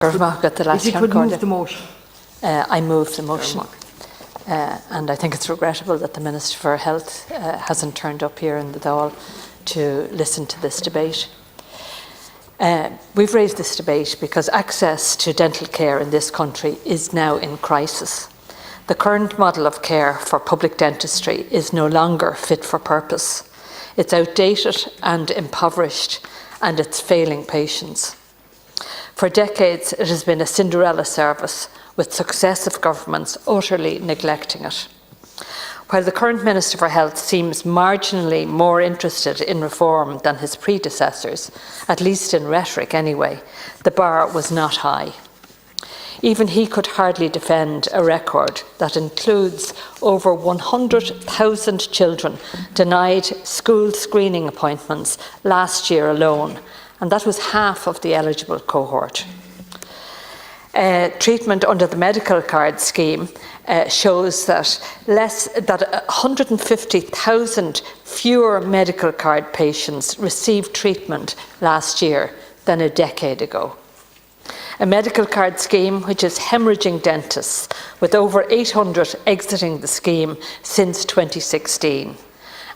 If you could move the motion. I move the motion. And I think it's regrettable that the Minister for Health hasn't turned up here in the Dáil to listen to this debate. We've raised this debate because access to dental care in this country is now in crisis. The current model of care for public dentistry is no longer fit for purpose. It's outdated and impoverished, and it's failing patients. For decades, it has been a Cinderella service, with successive governments utterly neglecting it. While the current Minister for Health seems marginally more interested in reform than his predecessors, at least in rhetoric anyway, the bar was not high. Even he could hardly defend a record that includes over 100,000 children denied school screening appointments last year alone, and that was half of the eligible cohort. Treatment under the medical card scheme shows that 150,000 fewer medical card patients received treatment last year than a decade ago. A medical card scheme which is hemorrhaging dentists, with over 800 exiting the scheme since 2016.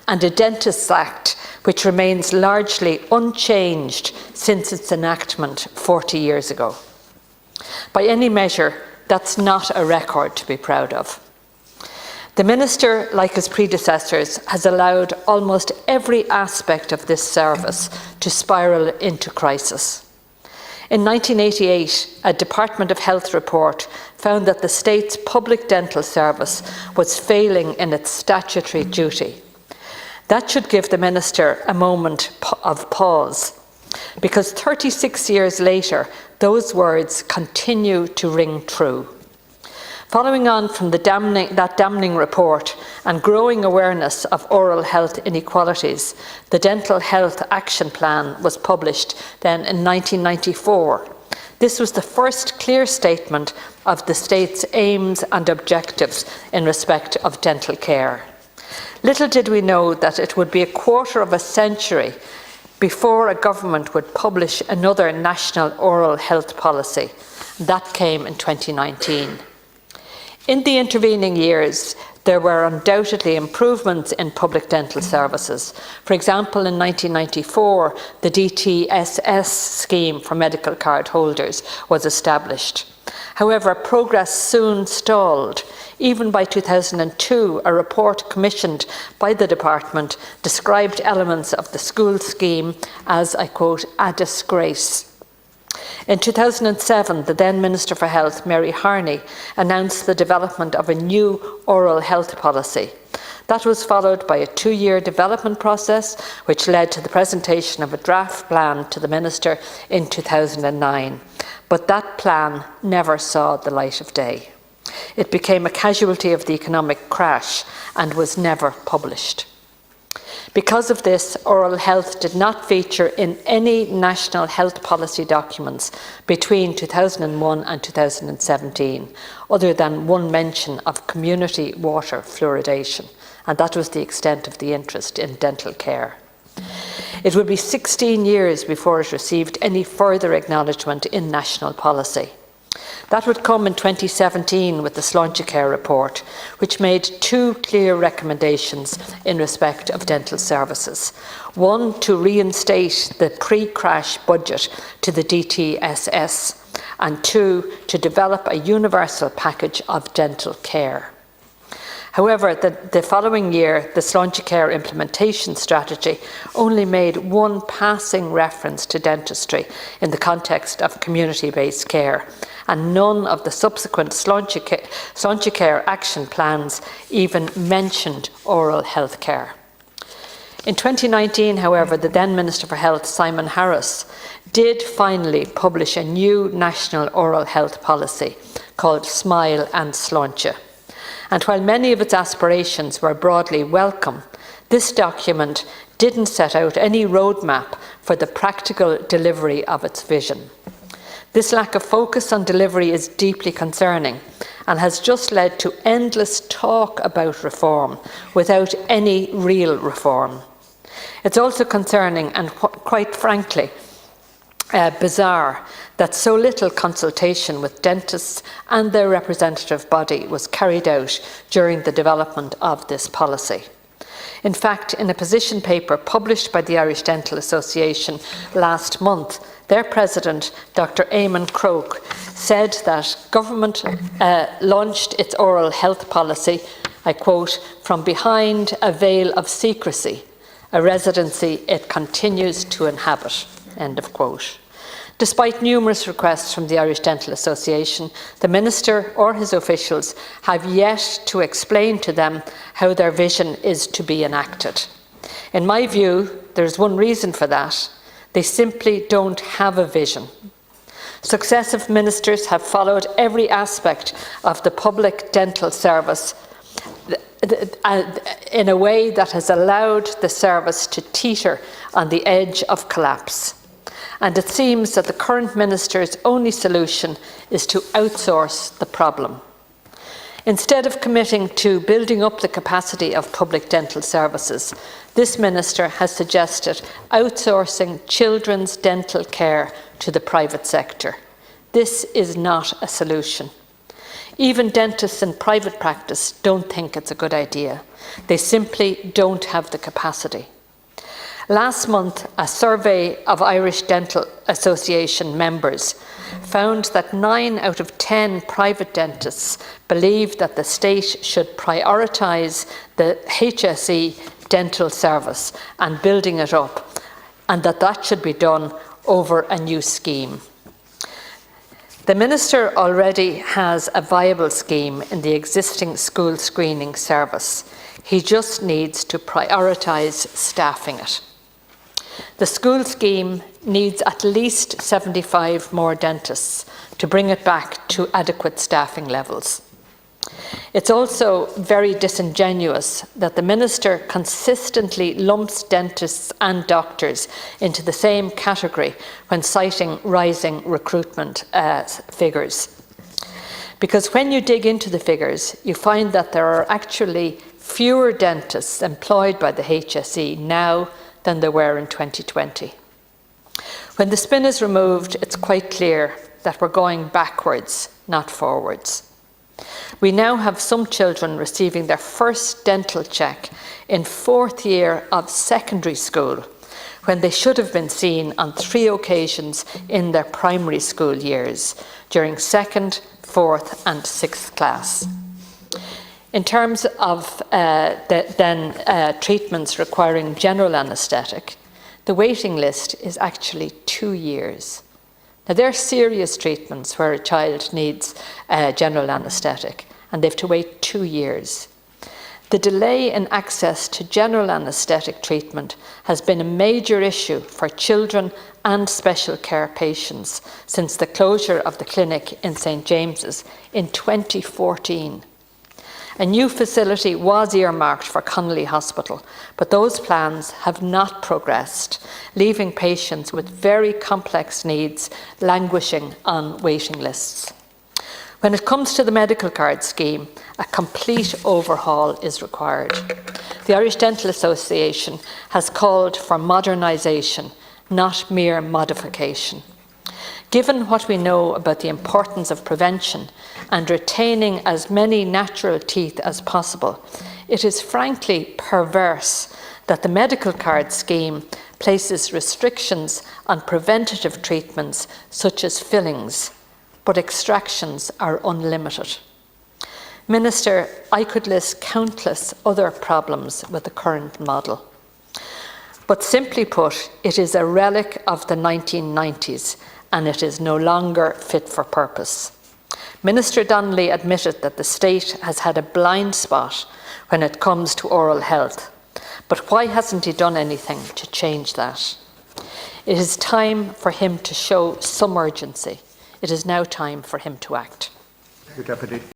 And a Dentists Act which remains largely unchanged since its enactment 40 years ago. By any measure, that's not a record to be proud of. The Minister, like his predecessors, has allowed almost every aspect of this service to spiral into crisis. In 1988, a Department of Health report found that the state's public dental service was failing in its statutory duty. That should give the Minister a moment of pause, because 36 years later, those words continue to ring true. Following on from that damning report and growing awareness of oral health inequalities, the Dental Health Action Plan was published then in 1994. This was the first clear statement of the state's aims and objectives in respect of dental care. Little did we know that it would be a quarter of a century before a government would publish another national oral health policy. That came in 2019. In the intervening years, there were undoubtedly improvements in public dental services. For example, in 1994, the DTSS scheme for medical card holders was established. However, progress soon stalled. Even by 2002, a report commissioned by the department described elements of the school scheme as, I quote, a disgrace. In 2007, the then Minister for Health, Mary Harney, announced the development of a new oral health policy. That was followed by a 2-year development process, which led to the presentation of a draft plan to the Minister in 2009. But that plan never saw the light of day. It became a casualty of the economic crash and was never published. Because of this, oral health did not feature in any national health policy documents between 2001 and 2017, other than one mention of community water fluoridation, and that was the extent of the interest in dental care. It would be 16 years before it received any further acknowledgement in national policy. That would come in 2017 with the Sláintecare report, which made 2 clear recommendations in respect of dental services. One, to reinstate the pre-crash budget to the DTSS, and 2, to develop a universal package of dental care. However, the following year, the Sláintecare implementation strategy only made one passing reference to dentistry in the context of community-based care, and none of the subsequent Sláintecare action plans even mentioned oral health care. In 2019, however, the then Minister for Health, Simon Harris, did finally publish a new national oral health policy called Smile and Sláinte. And while many of its aspirations were broadly welcome, this document didn't set out any roadmap for the practical delivery of its vision. This lack of focus on delivery is deeply concerning and has just led to endless talk about reform without any real reform. It's also concerning and, quite frankly, bizarre that so little consultation with dentists and their representative body was carried out during the development of this policy. In fact, in a position paper published by the Irish Dental Association last month, their president, Dr. Eamon Croke, said that government launched its oral health policy, I quote, "from behind a veil of secrecy, a residency it continues to inhabit," end of quote. Despite numerous requests from the Irish Dental Association, the Minister or his officials have yet to explain to them how their vision is to be enacted. In my view, there is one reason for that. They simply don't have a vision. Successive ministers have followed every aspect of the public dental service in a way that has allowed the service to teeter on the edge of collapse. And it seems that the current minister's only solution is to outsource the problem. Instead of committing to building up the capacity of public dental services, this minister has suggested outsourcing children's dental care to the private sector. This is not a solution. Even dentists in private practice don't think it's a good idea. They simply don't have the capacity. Last month, a survey of Irish Dental Association members found that 9 out of 10 private dentists believe that the state should prioritise the HSE dental service and building it up, and that should be done over a new scheme. The Minister already has a viable scheme in the existing school screening service. He just needs to prioritise staffing it. The school scheme needs at least 75 more dentists to bring it back to adequate staffing levels. It's also very disingenuous that the Minister consistently lumps dentists and doctors into the same category when citing rising recruitment figures. Because when you dig into the figures, you find that there are actually fewer dentists employed by the HSE now than there were in 2020. When the spin is removed, it's quite clear that we're going backwards, not forwards. We now have some children receiving their first dental check in 4th year of secondary school, when they should have been seen on 3 occasions in their primary school years, during 2nd, 4th and 6th class. In terms of treatments requiring general anaesthetic, the waiting list is actually 2 years. Now, there are serious treatments where a child needs general anaesthetic, and they have to wait 2 years. The delay in access to general anaesthetic treatment has been a major issue for children and special care patients since the closure of the clinic in St James's in 2014. A new facility was earmarked for Connolly Hospital, but those plans have not progressed, leaving patients with very complex needs languishing on waiting lists. When it comes to the medical card scheme, a complete overhaul is required. The Irish Dental Association has called for modernisation, not mere modification. Given what we know about the importance of prevention and retaining as many natural teeth as possible, it is frankly perverse that the medical card scheme places restrictions on preventative treatments such as fillings, but extractions are unlimited. Minister, I could list countless other problems with the current model. But simply put, it is a relic of the 1990s and it is no longer fit for purpose. Minister Donnelly admitted that the state has had a blind spot when it comes to oral health. But why hasn't he done anything to change that? It is time for him to show some urgency. It is now time for him to act. Thank you, Deputy.